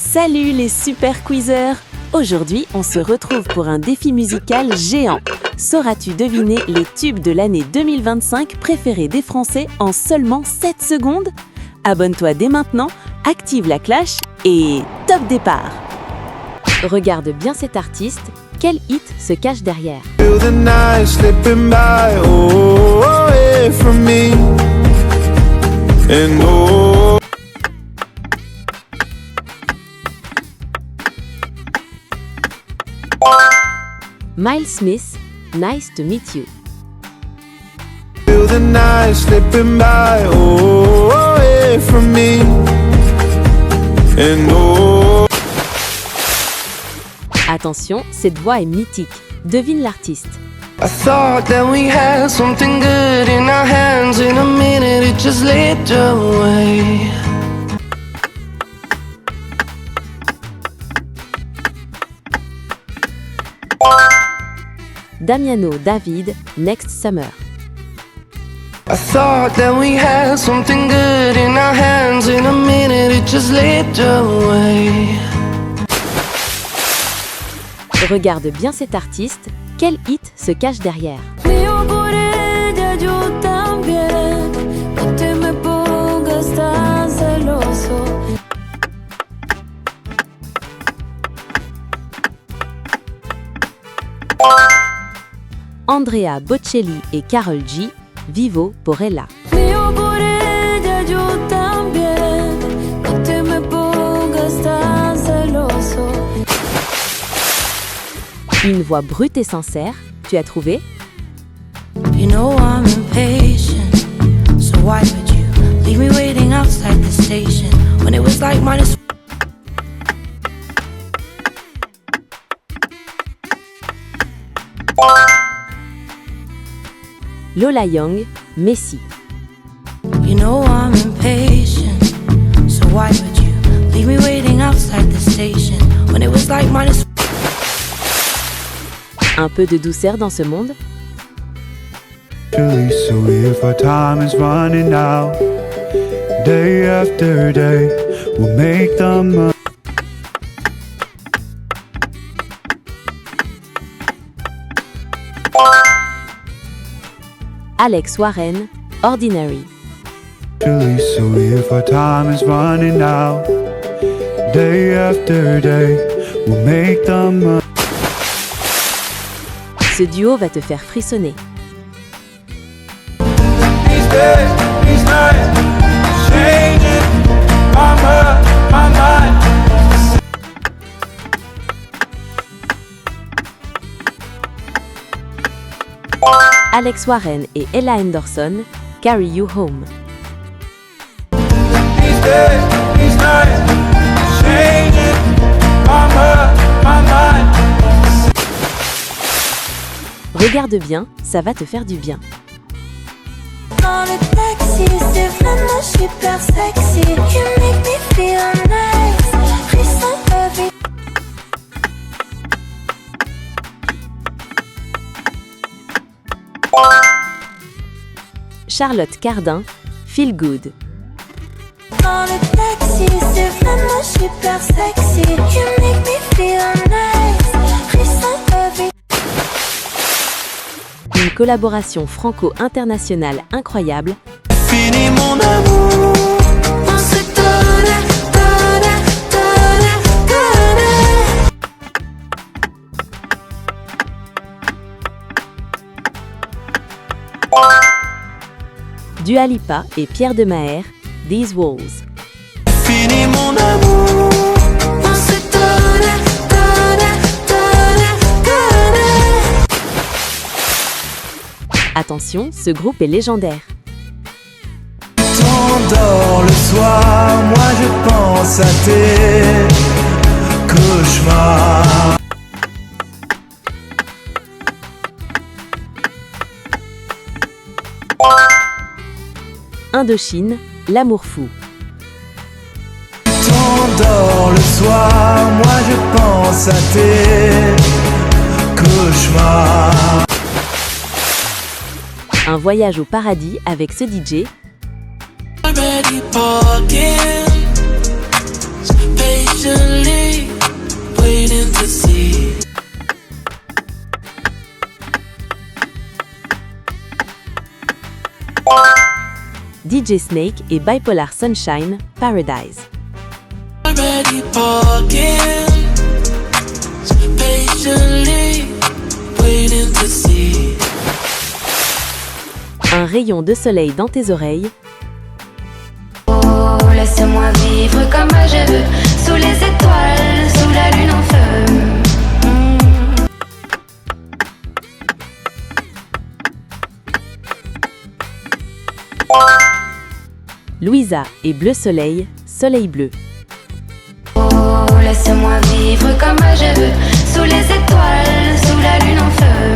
Salut les super quizzeurs! Aujourd'hui, on se retrouve pour un défi musical géant. Sauras-tu deviner les tubes de l'année 2025 préférés des Français en seulement 7 secondes? Abonne-toi dès maintenant, active la cloche et top départ! Regarde bien cet artiste, quel hit se cache derrière? Miles Smith, Nice to Meet You. Attention, cette voix est mythique. Devine l'artiste. I thought that we had something good in our hands. In a minute it just slipped away. Damiano David, Next Summer. I thought that we had something good in our hands. In a minute it just slipped away. Regarde bien cet artiste, quel hit se cache derrière? Andrea Bocelli et Karol G, Vivo por ella. Une voix brute et sincère, tu as trouvé? You know I'm impatient, so why would you leave me waiting outside the station when it was like minus. Lola Young, Messi. You know I'm impatient, so why would you leave me waiting outside the station when it was like minus. Un peu de douceur dans ce monde? So if our time is running out, day after day, we'll make the money. Alex Warren, Ordinary. So if our time is running out, day after day, we'll make the money. Ce duo va te faire frissonner. Alex Warren et Ella Henderson, Carry You Home. Regarde bien, ça va te faire du bien. Dans le taxi, c'est vraiment super sexy. You make me feel nice. Frisson heavy. Charlotte Cardin, Feel Good. Dans le taxi, c'est vraiment super sexy. You make me feel nice. Frisson heavy. Une collaboration franco-internationale incroyable. Fini mon amour. On se connaît, connaît. Dua Lipa et Pierre Demahère, These Walls. Fini mon amour. On se connaît. Attention, ce groupe est légendaire. T'endors le soir, moi je pense à tes cauchemars. Indochine, L'amour fou. T'endors le soir, moi je pense à tes cauchemars. Un voyage au paradis avec ce DJ. Already parking, Patiently waiting to see. DJ Snake et Bipolar Sunshine, Paradise. Already parking. Patiently waiting to see. Un rayon de soleil dans tes oreilles. Oh, laisse-moi vivre comme je veux, sous les étoiles, sous la lune en feu. Louisa et Bleu Soleil, Soleil Bleu. Oh, laisse-moi vivre comme je veux, sous les étoiles, sous la lune en feu.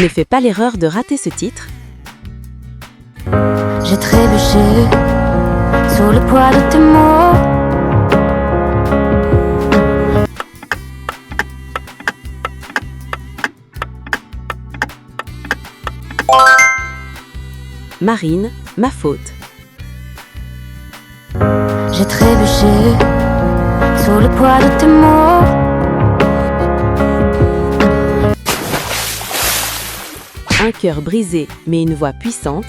Ne fais pas l'erreur de rater ce titre. J'ai trébuché sous le poids de tes mots. Marine, Ma faute. J'ai trébuché sous le poids de tes mots. Un cœur brisé, mais une voix puissante.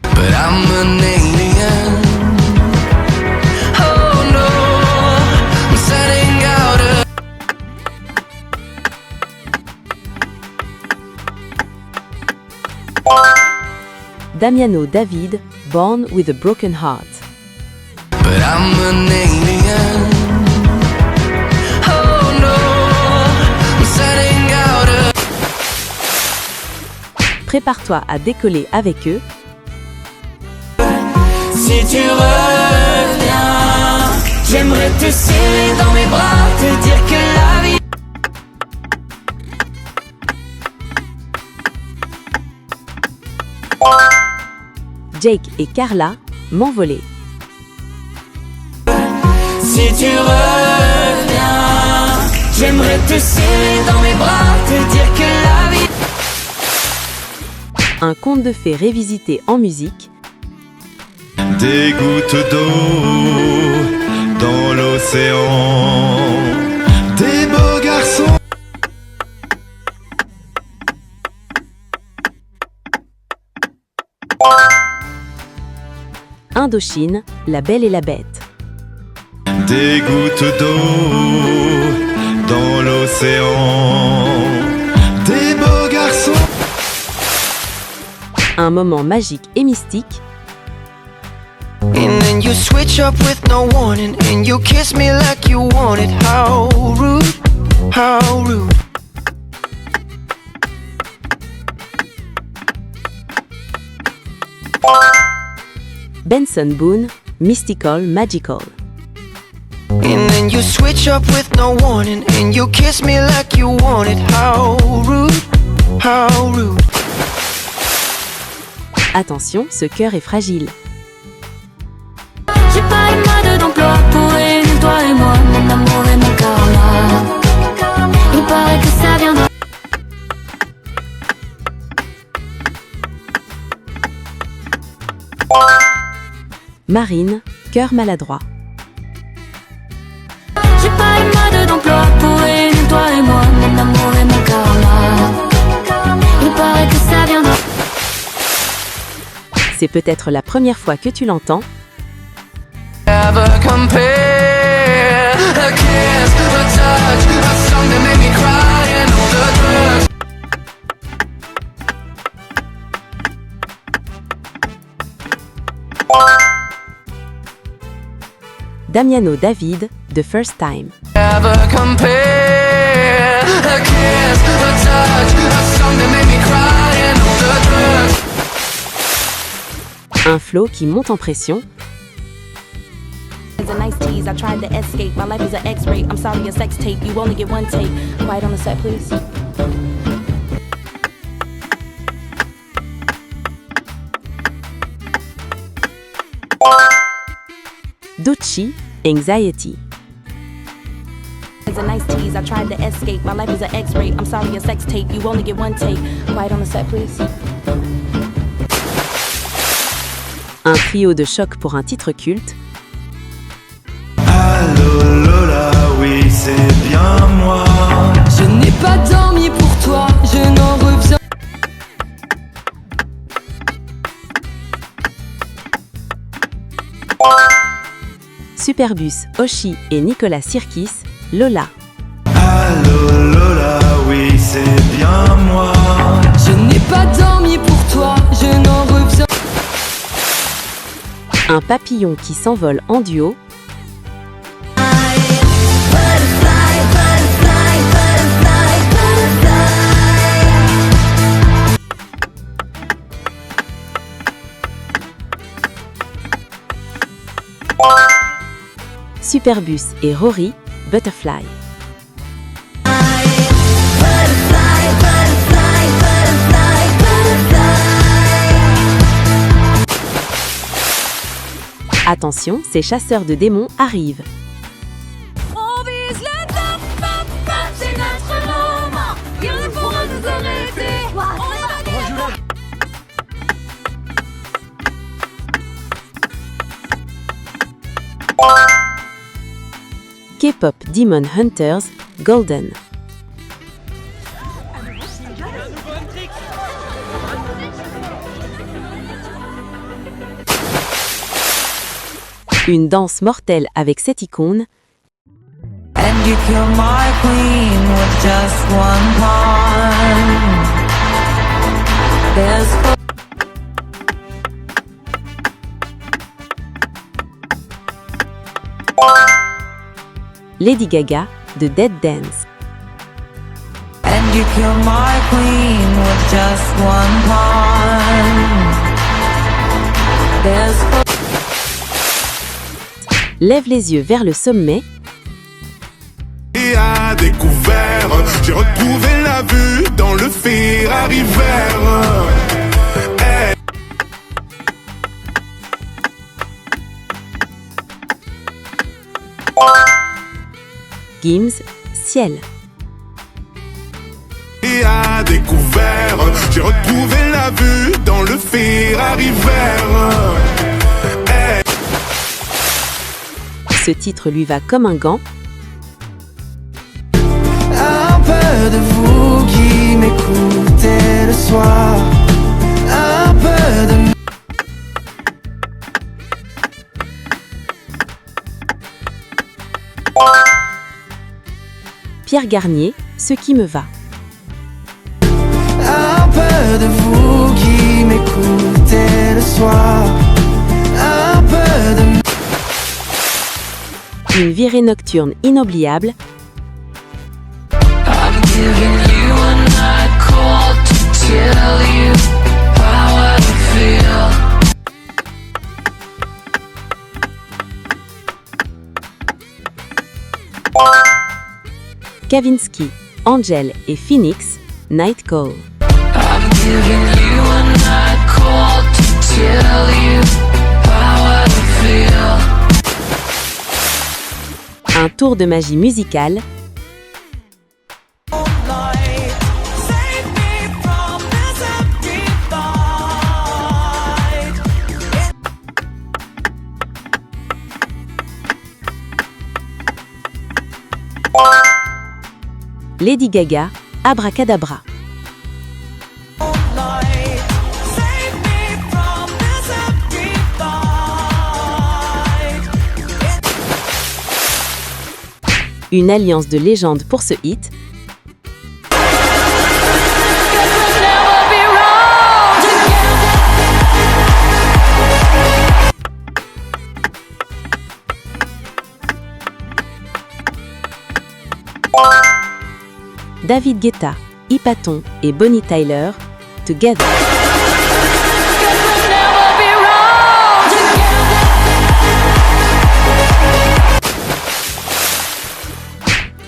But I'm an alien. Oh no, I'm setting out Damiano David, Born with a Broken Heart. but I'm an alien. Oh no, I'm setting out Prépare-toi à décoller avec eux. Si tu reviens, j'aimerais te serrer dans mes bras, te dire que la vie. Jake et Carla, M'envoler. Si tu reviens, j'aimerais te serrer dans mes bras, te dire que la vie. Un conte de fées révisité en musique. Des gouttes d'eau dans l'océan. Des beaux garçons. Indochine, La Belle et la Bête. Des gouttes d'eau dans l'océan. Des beaux garçons. Un moment magique et mystique. And then you switch up with no warning, and you kiss me like you want it. How rude, how rude. Benson Boone, Mystical Magical. And then you switch up with no warning, and you kiss me like you want it. How rude, how rude. Attention, ce cœur est fragile. J'ai pas une mode d'emploi pour réunir toi et moi, mon amour et mon karma. Il paraît que ça viendra. Marine, Cœur maladroit. J'ai pas une mode d'emploi pour réunir toi et moi, mon amour et mon karma. Il paraît que ça viendra. C'est peut-être la première fois que tu l'entends. Never compare a kiss, a touch, a song that made me cry, and all the drugs. Damiano David, The First Time. Never compare a kiss, a touch, a song that made me cry, and all the drugs. Un flow qui monte en pression. It's a nice tease. I tried to escape. My life is an X-ray. I'm sorry, a sex tape. You only get one take. Quiet on the set, please. Doechii, Anxiety. It's a nice tease. I tried to escape. My life is an X-ray. I'm sorry, a sex tape. You only get one take. Quiet on the set, please. Un trio de choc pour un titre culte. Allô Lola, oui c'est bien moi. Je n'ai pas dormi pour toi, je n'en reviens. Superbus, Oshi et Nicolas Sirkis, Lola. Allô Lola, oui c'est bien moi. Je n'ai pas dormi pour toi, je n'en reviens. Un papillon qui s'envole en duo. Superbus et Rory, Butterfly. Attention, ces chasseurs de démons arrivent. On vise le top, top, top, c'est notre moment. Rien ne pourra nous arrêter. On va K-pop Demon Hunters, Golden. Une danse mortelle avec cette icône. And you kill my queen with just one pawn. There's Lady Gaga de Dead Dance. And you kill my queen with just one pawn. There's Lève les yeux vers le sommet. Et à découvert, j'ai retrouvé la vue dans le Ferrari vert. Gims, Ciel. Et à découvert, j'ai retrouvé la vue dans le Ferrari vert. Ce titre lui va comme un gant. un peu de vous qui m'écoutez le soir. Un peu de Pierre Garnier, Ce qui me va. un peu de vous qui m'écoutez le soir. Un peu de Une virée nocturne inoubliable. I'm giving you a night call to tell you how I feel. Kavinsky, Angel et Phoenix, Night Call. I'm giving you a night call to tell you how I feel. Un tour de magie musicale. Lady Gaga, Abracadabra. Une alliance de légende pour ce hit. David Guetta, Hypaton et Bonnie Tyler, Together.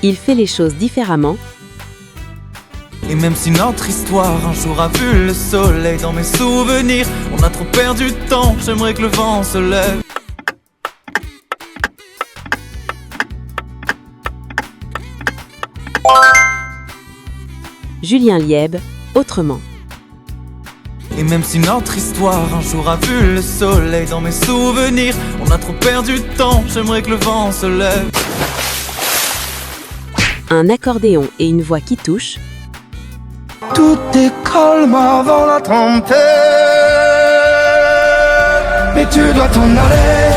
Il fait les choses différemment. Et même si notre histoire un jour a vu le soleil dans mes souvenirs, on a trop perdu de temps, j'aimerais que le vent se lève. Julien Lieb, Autrement. Et même si notre histoire un jour a vu le soleil dans mes souvenirs, on a trop perdu de temps, j'aimerais que le vent se lève. Un accordéon et une voix qui touche. Tout est calme avant la tempête, mais tu dois t'en aller.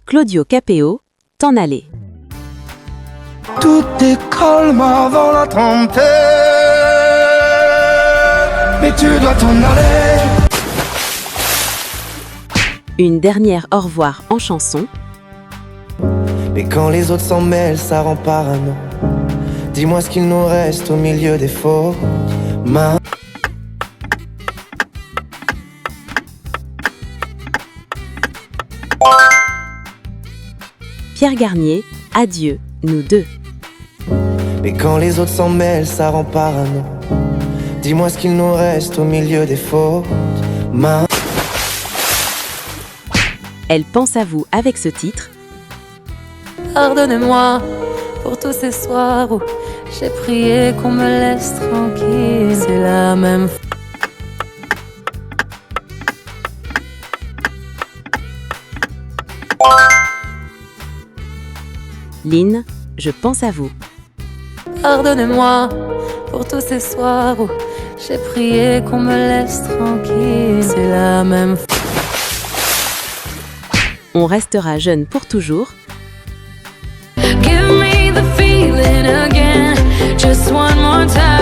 Claudio Capéo, T'en aller. Tout est calme avant la tempête, mais tu dois t'en aller. Une dernière au revoir en chanson. Mais quand les autres s'en mêlent, ça rend parano. Dis-moi ce qu'il nous reste au milieu des faux. Pierre Garnier, Adieu, nous deux. Mais quand les autres s'en mêlent, ça rend parano. Dis-moi ce qu'il nous reste au milieu des fautes. Elle pense à vous avec ce titre. Pardonnez-moi pour tous ces soirs où j'ai prié qu'on me laisse tranquille. C'est la même fois. Lynn, je pense à vous. Pardonnez-moi pour tous ces soirs où j'ai prié qu'on me laisse tranquille. C'est la même fois. On restera jeune pour toujours. Give me the feeling again, just one more time.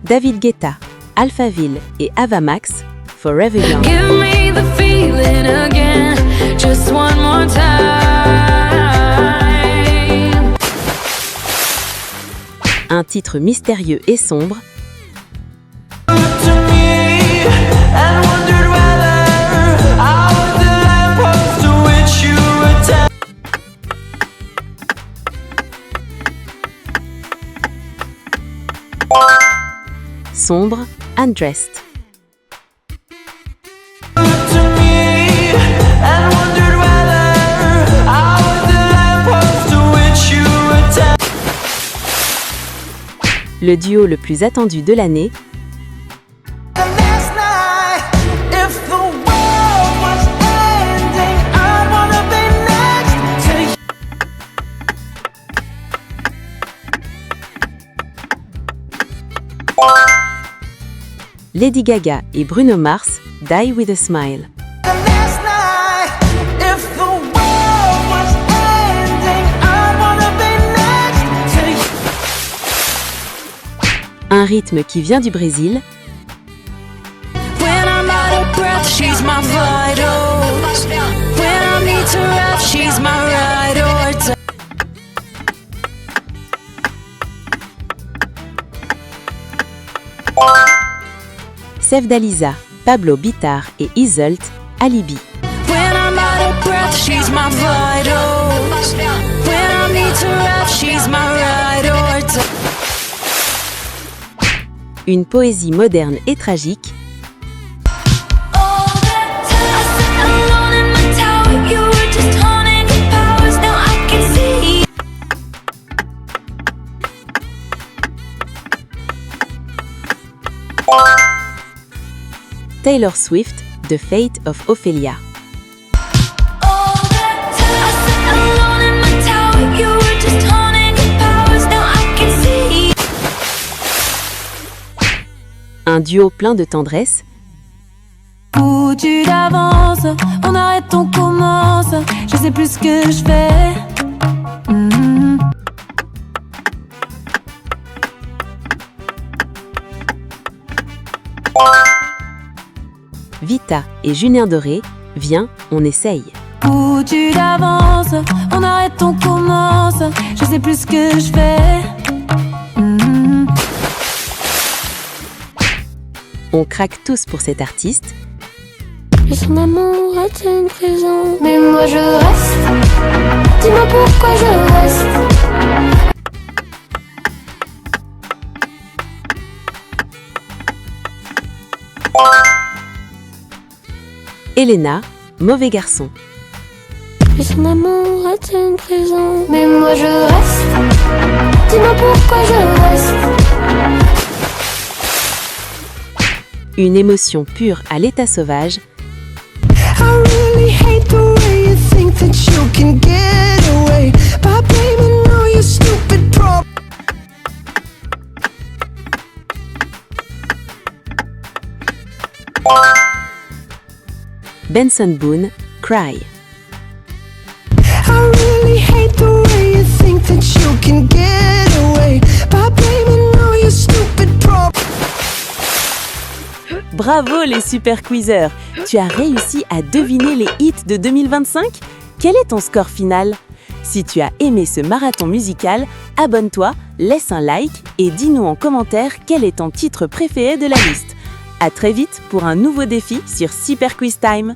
David Guetta, Alphaville et Ava Max, Forever Young. Give me the feeling again, just one more time. Un titre mystérieux et sombre. Sombre, Undressed. Le duo le plus attendu de l'année. Lady Gaga et Bruno Mars, Die With A Smile. Un rythme qui vient du Brésil. When I'm out of breath, she's my vitals. When I need to rest, she's my ride or die. Sef Dalisa, Pablo Bitar et Isolt, Alibi. When I'm out of breath, she's my vitals. When I need to rest, she's my ride or die. Une poésie moderne et tragique. Taylor Swift, The Fate of Ophelia. Un duo plein de tendresse. Foutu d'avance, on arrête, on commence. Je sais plus ce que je fais. Vita et Julien Doré, viens, on essaye. Foutu d'avance, on arrête, on commence. Je sais plus ce que je fais. On craque tous pour cet artiste. Mais son amour est une prison. Mais moi je reste. Dis-moi pourquoi je reste. Elena, Mauvais garçon. Puis son amour est une prison. Mais moi je reste. Dis-moi pourquoi je reste. Une émotion pure à l'état sauvage. I really hate the way you think that you can get away by blaming all your stupid problems. Benson Boone, Cry. I really hate the way you think that you can get away by blaming all your stupid problems. Bravo les super quizzeurs! Tu as réussi à deviner les hits de 2025? Quel est ton score final? Si tu as aimé ce marathon musical, abonne-toi, laisse un like et dis-nous en commentaire quel est ton titre préféré de la liste. À très vite pour un nouveau défi sur Super Quiz Time!